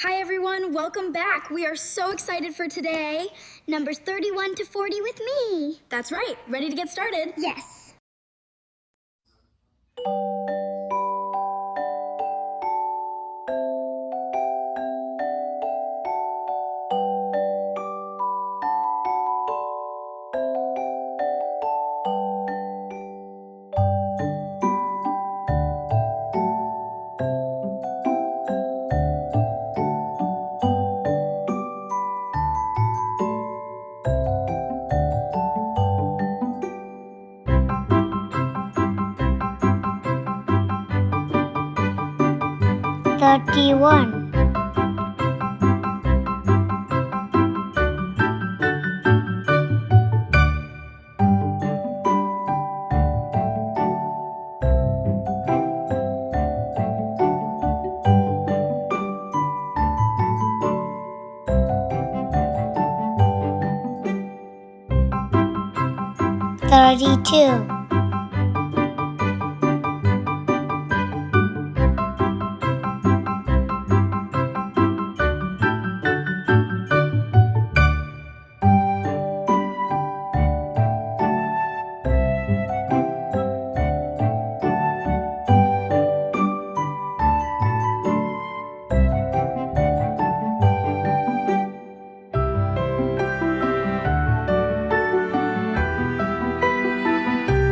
Hi everyone, welcome back. We are so excited for today. Numbers 31 to 40 with me. That's right. Ready to get started? Yes. Thirty-one, 32,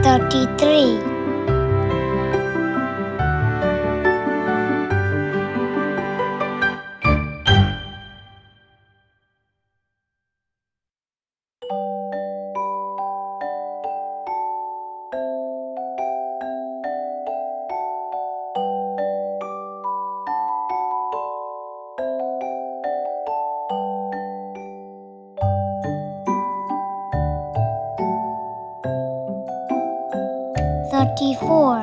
33, 34,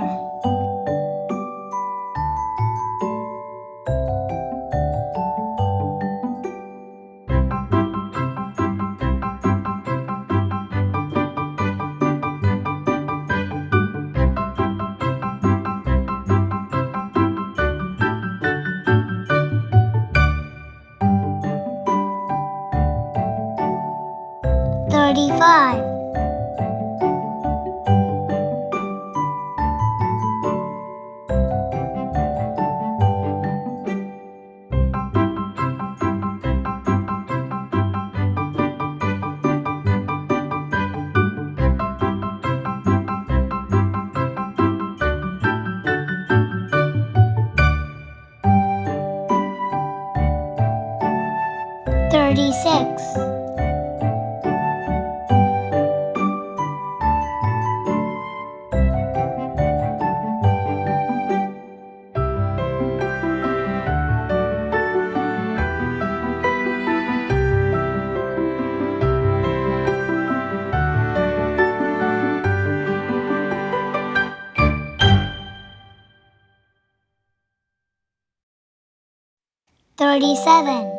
35, 36, 37,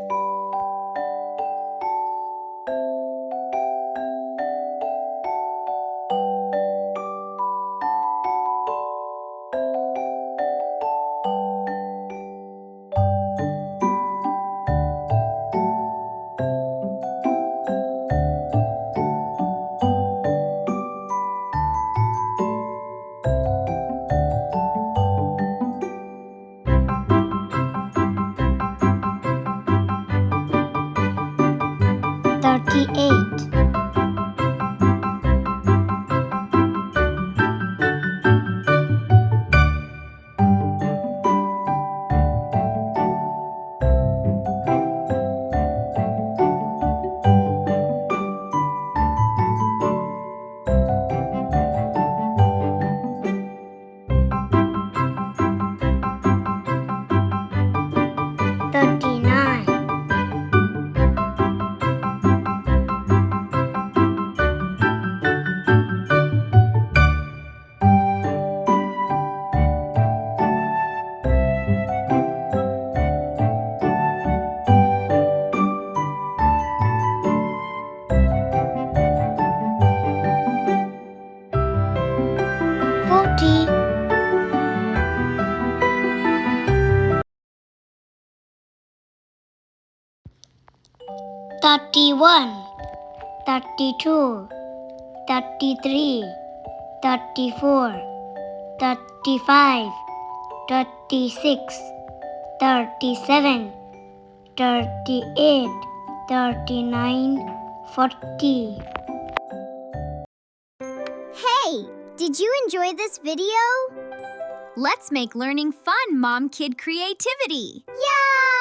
38, 39, 31, 32, 33, 34, 35, 36, 37, 38, 39, 40. Hey, did you enjoy this video? Let's make learning fun, Mom Kid Creativity! Yeah!